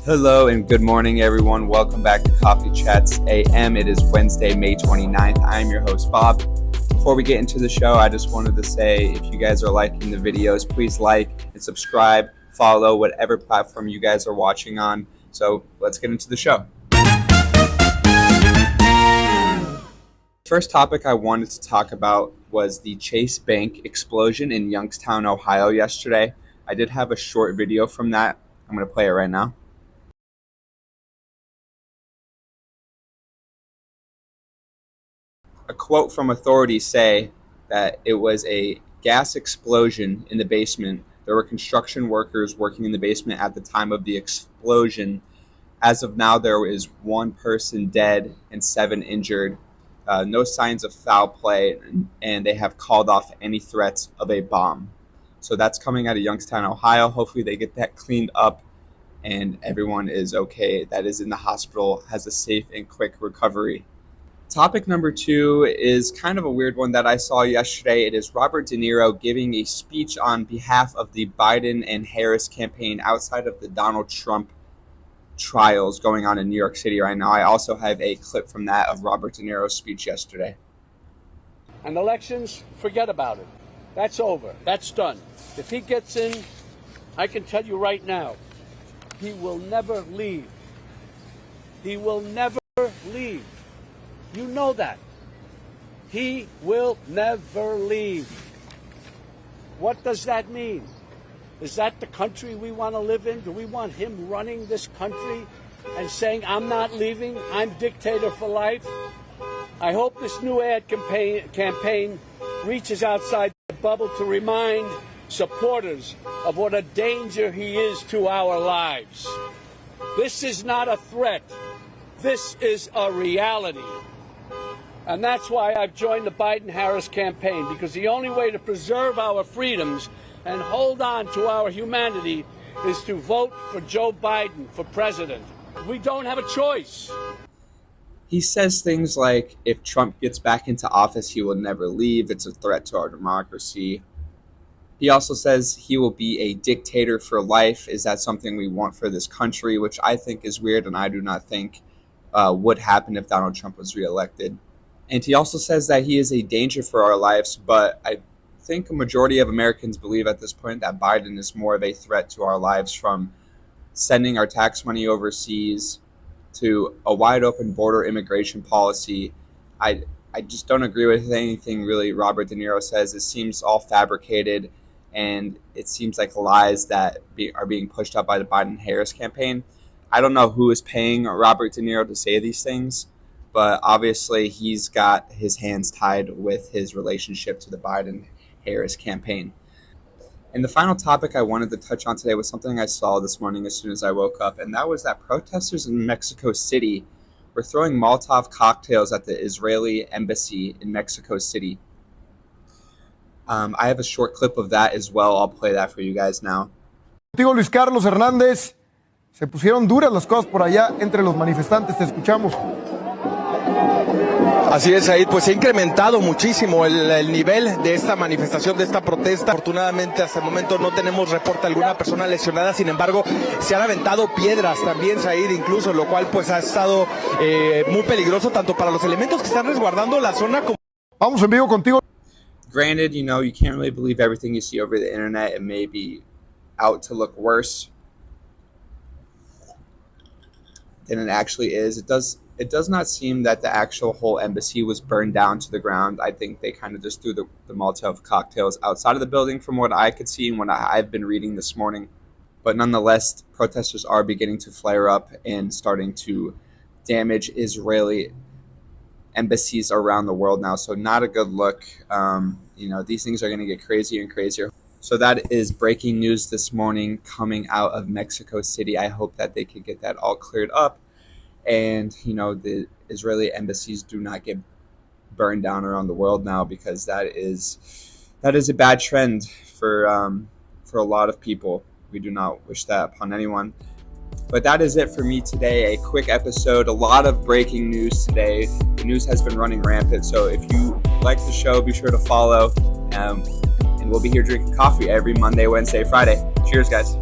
Hello and good morning, everyone. Welcome back to Coffee Chats AM. It is Wednesday, May 29th. I'm your host, Bob. Before we get into the show, I just wanted to say if you guys are liking the videos, please like and subscribe, follow whatever platform you guys are watching on. So let's get into the show. First topic I wanted to talk about was the Chase Bank explosion in Youngstown, Ohio yesterday. I did have a short video from that. I'm going to play it right now. A quote from authorities say that it was a gas explosion in the basement. There were construction workers working in the basement at the time of the explosion. As of now, there is one person dead and 7 injured. No signs of foul play, and they have called off any threats of a bomb. So that's coming out of Youngstown, Ohio. Hopefully they get that cleaned up and everyone is okay that is in the hospital has a safe and quick recovery. Topic number 2 is kind of a weird one that I saw yesterday. It is Robert De Niro giving a speech on behalf of the Biden and Harris campaign outside of the Donald Trump trials going on in New York City right now. I also have a clip from that of Robert De Niro's speech yesterday. And elections, forget about it. That's over. That's done. If he gets in, I can tell you right now, he will never leave. He will never leave. You know that. He will never leave. What does that mean? Is that the country we want to live in? Do we want him running this country and saying, I'm not leaving, I'm dictator for life? I hope this new ad campaign reaches outside the bubble to remind supporters of what a danger he is to our lives. This is not a threat. This is a reality. And that's why I've joined the Biden-Harris campaign, because the only way to preserve our freedoms and hold on to our humanity is to vote for Joe Biden for president. We don't have a choice. He says things like, if Trump gets back into office, he will never leave. It's a threat to our democracy. He also says he will be a dictator for life. Is that something we want for this country? Which I think is weird, and I do not think would happen if Donald Trump was reelected. And he also says that he is a danger for our lives, but I think a majority of Americans believe at this point that Biden is more of a threat to our lives, from sending our tax money overseas to a wide open border immigration policy. I just don't agree with anything really Robert De Niro says. It seems all fabricated, and it seems like lies that are being pushed up by the Biden-Harris campaign. I don't know who is paying Robert De Niro to say these things, but obviously he's got his hands tied with his relationship to the Biden-Harris campaign. And the final topic I wanted to touch on today was something I saw this morning as soon as I woke up, and that was that protesters in Mexico City were throwing Molotov cocktails at the Israeli embassy in Mexico City. I have a short clip of that as well. I'll play that for you guys now. Contigo, Luis Carlos Hernández. Se pusieron duras las cosas por allá entre los manifestantes. Te escuchamos. Así es, Said, pues se ha incrementado muchísimo el nivel de esta manifestación, de esta protesta. Afortunadamente hasta el momento no tenemos reporte de alguna persona lesionada, sin embargo se han aventado piedras también, Said, incluso, lo cual pues ha estado muy peligroso tanto para los elementos que están resguardando la zona como... Vamos en vivo contigo. Granted, you can't really believe everything you see over the internet. It may be out to look worse than it actually is. It does not seem that the actual whole embassy was burned down to the ground. I think they kind of just threw the Molotov cocktails outside of the building from what I could see and what I've been reading this morning. But nonetheless, protesters are beginning to flare up and starting to damage Israeli embassies around the world now. So not a good look. These things are going to get crazier and crazier. So that is breaking news this morning coming out of Mexico City. I hope that they can get that all cleared up. And, the Israeli embassies do not get burned down around the world now, because that is a bad trend for a lot of people. We do not wish that upon anyone. But that is it for me today. A quick episode, a lot of breaking news today. The news has been running rampant. So if you like the show, be sure to follow. And we'll be here drinking coffee every Monday, Wednesday, Friday. Cheers, guys.